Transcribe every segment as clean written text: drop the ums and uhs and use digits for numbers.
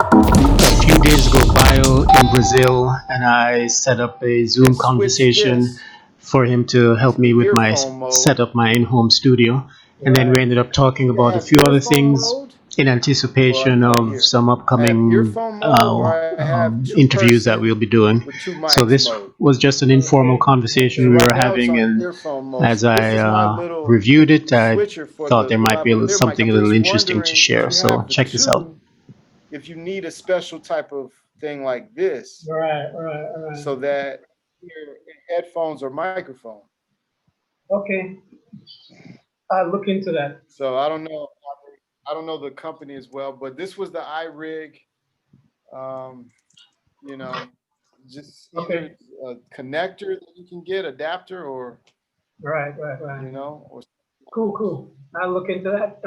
A few days ago, Bayo in Brazil, and I set up a and Zoom switch conversation this for him to help to me with my earphone mode. set up my in-home studio. And then we Right. ended up talking See, I about a have few other earphone things mode, in or anticipation right of here. some I have upcoming earphone mode, or I have two interviews that person we'll be doing. with two So mics this mode. was just an informal Okay. conversation So Okay. we right were now it's having, on and earphone mode. as So this I is my little reviewed it, I switcher for thought the there might be lavalier mic. something I'm a little just interesting to wondering if share. you So have the check this out. two, if you need a special type of thing like this, Right. Right. Right. so that your headphones or microphone. Okay. I'll look into that. So I don't know. I don't know the company as well, but this was the iRig. Um, you know, just either Okay. a connector that you can get, adapter, or Right. Right. Right. or Cool. Cool. I'll look into that.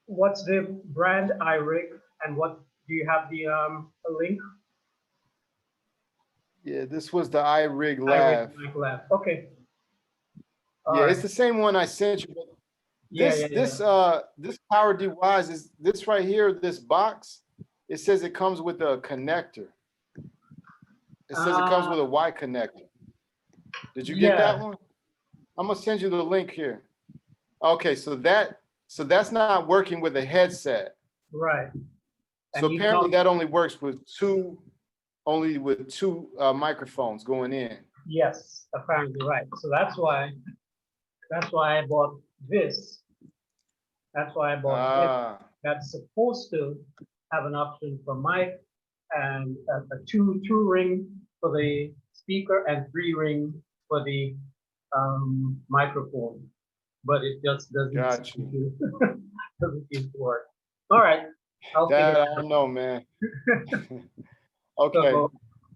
What's the brand iRig, and what do you have the a link? yeah, this was the iRig iRig Lav. Mic Lab. Okay. All Yeah, it's right. the same one I sent you. But Yeah. Yeah. Yeah. this Power DYs is this right here. This box, it says it comes with a connector. It says it comes Uh, with a Y connector. Did you get that yeah. one? I'm gonna send you the link here. Okay, so that's not working with a headset. Right. So And you apparently don't. that only with two microphones going in. Yes. Apparently, right. So that's why. That's why I bought this. That's why I bought this. Ah, That's supposed to have an option for mic and a two ring for the speaker and three ring for the microphone, but it just doesn't got seem you. to doesn't seem to work. All right, I'll figure That I that don't know, man. out. Okay. So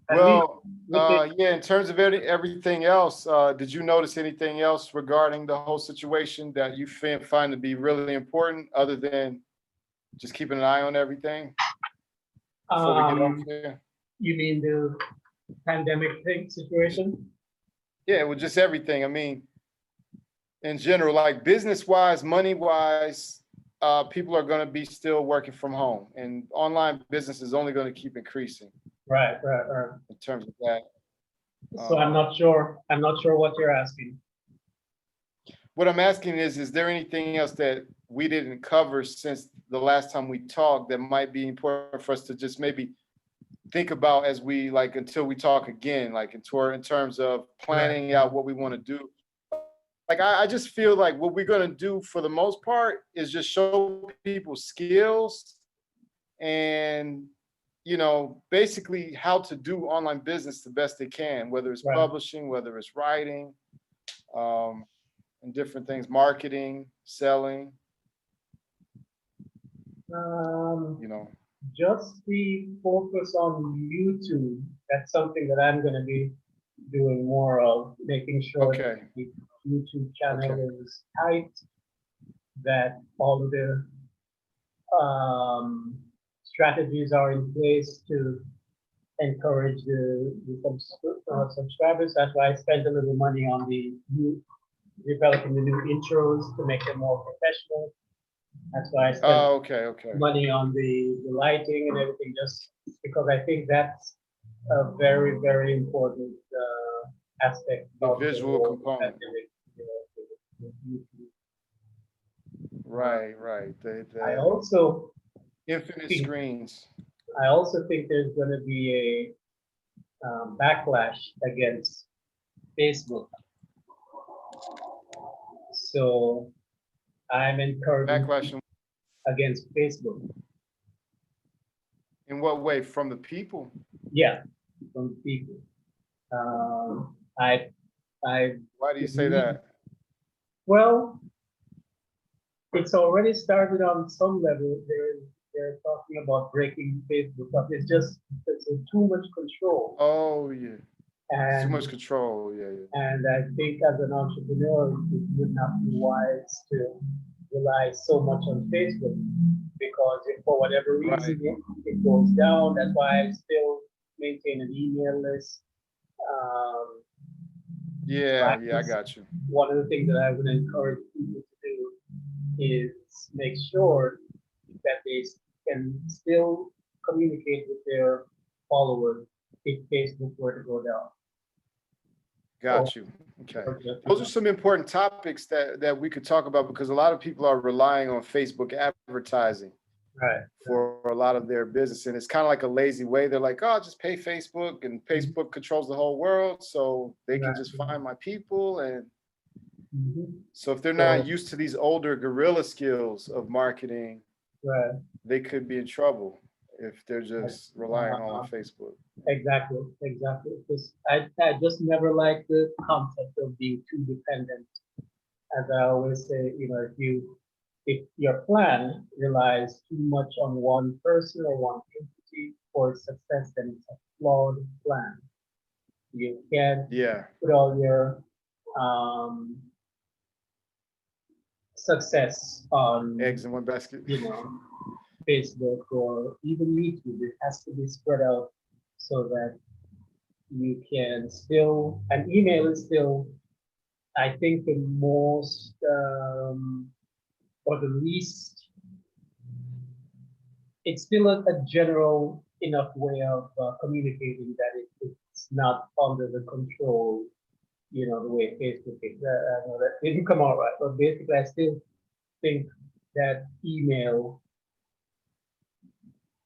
at least Well, with the yeah. In terms of everything else, did you notice anything else regarding the whole situation that you find to be really important, other than just keeping an eye on everything before we get off um, here? you mean the pandemic thing situation? Yeah, well, just everything. I mean, in general, like business wise, money wise, people are going to be still working from home, and online business is only going to keep increasing Right, right, right. in terms of that. So I'm Um, not sure. I'm not sure what you're asking. what I'm asking is there anything else that we didn't cover since the last time we talked that might be important for us to just maybe think about as we like until we talk again, like in terms of Right. planning out what we want to do. Like I just feel like what we're gonna do for the most part is just show people skills and basically how to do online business the best they can, whether it's Right. publishing, whether it's writing, um, and different things, marketing, selling, Um, you know. just the focus on YouTube. That's something that I'm going to be doing more of, making sure that Okay, the YouTube channel okay. is tight, that all of the um, strategies are in place to encourage the subscribers. That's why I spent a little money on the new, developing the new intros to make them more professional. That's why I spent Oh, okay, okay. money on the lighting and everything, just because I think that's a very, very important aspect The of the visual whole component. pandemic. With YouTube. Uh, Right, right. I The also infinite think screens. I also think there's going to be a backlash against Facebook. So I'm encouraging Backlash against Facebook. in what way? From the people? Yeah, from people. I I Why do you say believe, that? well, it's already started on some level. They're talking about breaking Facebook up. It's just it's too much control, Oh, yeah. It's too and much control. Yeah, yeah. I think as an entrepreneur, it would not be wise to rely so much on Facebook because if for whatever Right. reason it goes down, that's why I still maintain an email list. Um, Yeah, yeah, I practice. got you. One of the things that I would encourage people to do is make sure that they can still communicate with their followers if Facebook were to go down. Or, Got you. Okay. or just, Those are some important topics that we could talk about because a lot of people are relying on Facebook advertising right. for a lot of their business. And it's kind of like a lazy way. They're like, oh, just pay Facebook, and Mhm. Facebook controls the whole world. So they can Right. just find my people. And Mhm. so if they're not So, used to these older guerrilla skills of marketing, right. they could be in trouble if they're Right. just relying all on Facebook. Exactly, exactly. Because I just never like the concept of being too dependent. As I always say, if your plan relies too much on one person or one entity for success, then it's a flawed plan. You can't Yeah. put all your um, success on, Eggs in one basket. you know, Facebook or even YouTube. It has to be spread out so that you can still, and email is still, I think, the most or the least, it's still a general enough way of communicating that it's not under the control, the way Facebook is. I know that didn't come out right, but basically, I still think that email,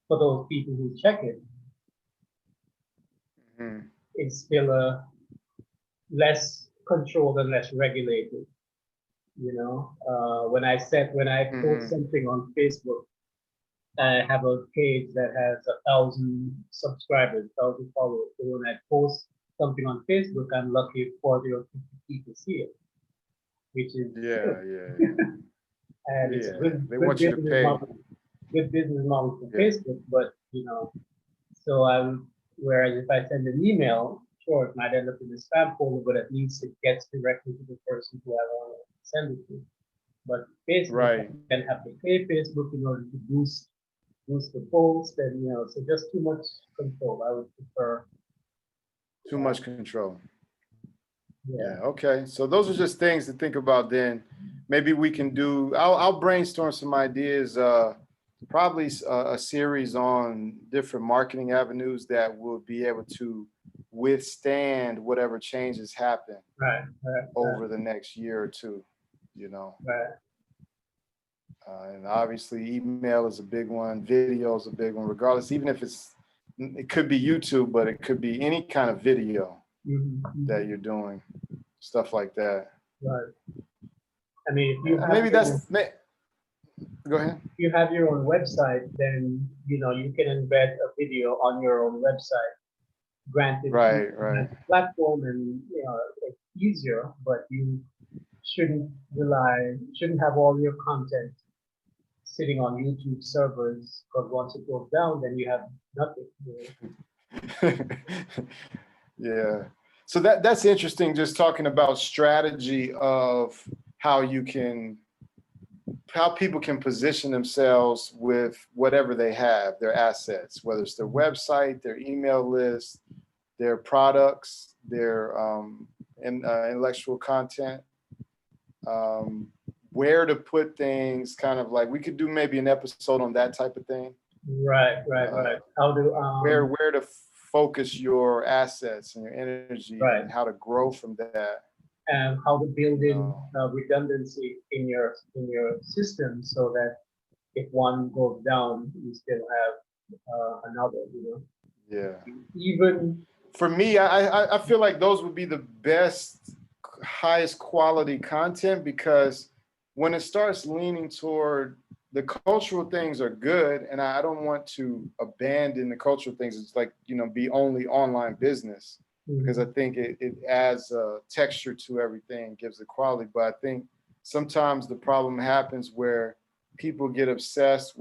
for those people who check it, Mhm. is still a less controlled and less regulated. When I post Mhm. something on Facebook, I have a page that has 1,000 subscribers, 1,000 followers. So when I post something on Facebook, I'm lucky if 40 or 50 people see it, which is good. Yeah, yeah, yeah. And it's a Yeah. They good want you to business pay. model, good business model for Yeah. Facebook. But so whereas if I send an email, sure, it might end up in the spam folder, but at least it gets directly to the person who I want to send it to. But Facebook, Right. can have to pay Facebook in order to boost the post, and so just too much control. I would prefer, Too much control. yeah, Yeah. Okay. So those are just things to think about. Then maybe we can do. I'll brainstorm some ideas. Probably a series on different marketing avenues that will be able to withstand whatever changes happen right, right, right, over the next year or two. You know. right, And obviously, email is a big one. Video is a big one. Regardless, even if it could be YouTube, but it could be any kind of video that hmm, you're doing, stuff like that. right. I mean, if you And have maybe your go ahead. if you have your own website, then you can embed a video on your own website. Granted, Right, right. platform, and it's easier, but you shouldn't have all your content sitting on YouTube servers, because once it goes down, then you have nothing. Yeah. So that's interesting. Just talking about strategy of how you can how people can position themselves with whatever they have, their assets, whether it's their website, their email list, their products, their intellectual content, um, where to put things, kind of like we could do maybe an episode on that type of thing. Right, right, Uh, right. How do where to focus your assets and your energy right, and how to grow from that, and how to build you in know. redundancy in your system, so that if one goes down, you still have another. Yeah. Even For me, I feel like those would be the best, highest quality content because when it starts leaning toward the cultural things are good, and I don't want to abandon the cultural things. It's like be only online business because I Mhm. think it adds a texture to everything, gives it quality. But I think sometimes the problem happens where people get obsessed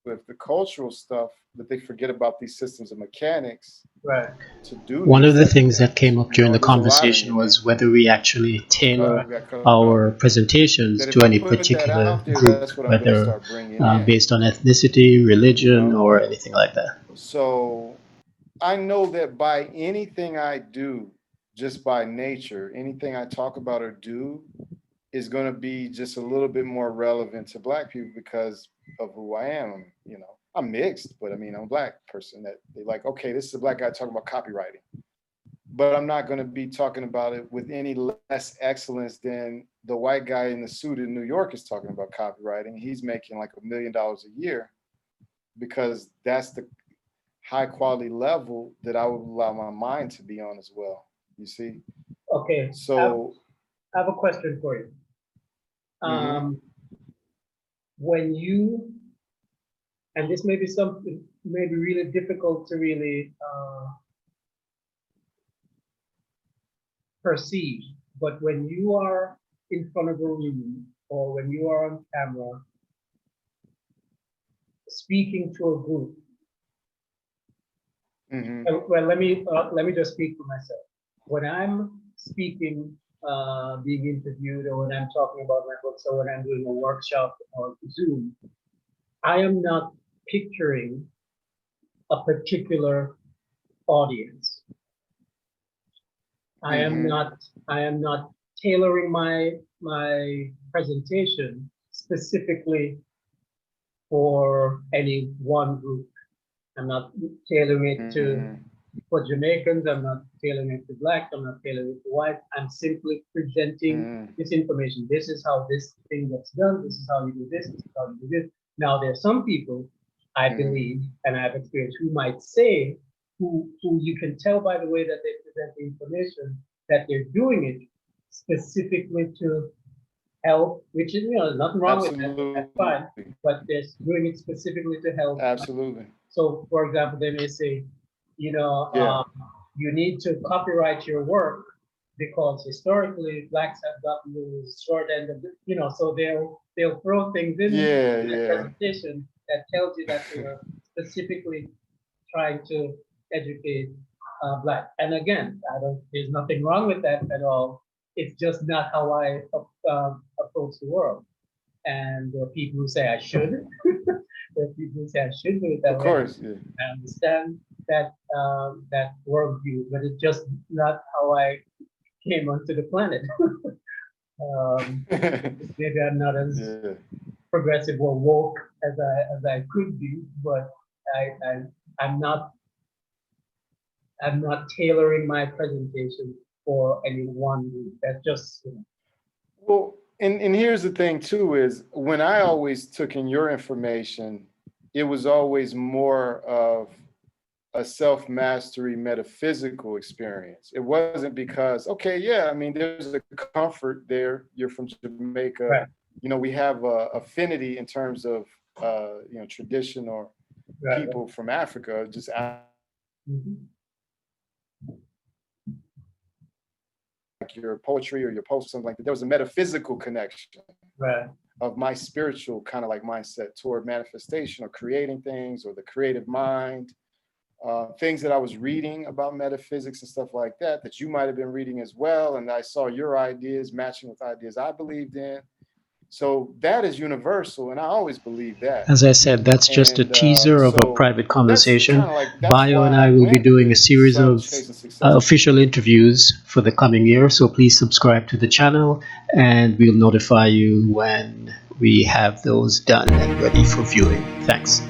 with the cultural stuff that they forget about these systems and mechanics Right, to do One of these the type of things that came things. up during the There's a lot in conversation it. was whether we actually tailor We got cut off. our presentations That if to I any put that particular out there, group, that's what I'm going to whether start bringing in. based on ethnicity, You religion, know. or anything like that. So I know that by anything I do, just by nature, anything I talk about or do, is going to be just a little bit more relevant to black people because of who I am. You know, I'm mixed, but I mean, I'm a black person that they like, okay, this is a black guy talking about copywriting, but I'm not going to be talking about it with any less excellence than the white guy in the suit in New York is talking about copywriting. He's making like $1 million a year because that's the high quality level that I would allow my mind to be on as well. You see? Okay, So, I have a question for you. mhm, When you, and this may be something maybe really difficult to really perceive, but when you are in front of a room or when you are on camera speaking to a group, mhm, well, let me just speak for myself. When I'm speaking, being interviewed, or when I'm talking about my books, or when I'm doing a workshop or Zoom, I am not picturing a particular audience. I am mhm, not I am not tailoring my presentation specifically for any one group. I'm not tailoring it to mhm, for Jamaicans, I'm not tailoring it to blacks, I'm not tailoring it to white. I'm simply presenting mhm, this information. This is how this thing gets done, this is how you do this is how you do this. Now there are some people I mhm, believe and I have experienced who might say, who you can tell by the way that they present the information that they're doing it specifically to help, which is, nothing wrong with that, that's absolutely, fine, but they're doing it specifically to help. absolutely, So, for example, they may say, you know, yeah, you need to copyright your work because historically blacks have gotten the short end of the, so they'll throw things in yeah, the yeah, presentation that tells you that they are specifically trying to educate black. And again, there's nothing wrong with that at all. It's just not how I approach the world. And there are people who say I should. There are people who say I should do it that of way. course, yeah. I understand that worldview, but it's just not how I came onto the planet. Maybe I'm not as Yeah. progressive or woke as I could be, but I, I I'm not tailoring my presentation for any one group. That's just Well, and here's the thing too is when I always took in your information, it was always more of a self-mastery metaphysical experience. It wasn't because, okay, yeah, I mean, there's a comfort there. You're from Jamaica. right, We have a affinity in terms of, tradition or right, right. people from Africa, just Mhm. like your poetry or your post, something like that. There was a metaphysical connection Right. of my spiritual kind of like mindset toward manifestation or creating things or the creative mind, things that I was reading about metaphysics and stuff like that, that you might have been reading as well. And I saw your ideas matching with ideas I believed in. So that is universal. And I always believe that. As I said, that's just a And teaser of a so private that's conversation. kind of like, that's Bayo why and I I will be went doing a with series of Sons Chasing Success. official interviews for the coming year, so please subscribe to the channel and we'll notify you when we have those done and ready for viewing. Thanks.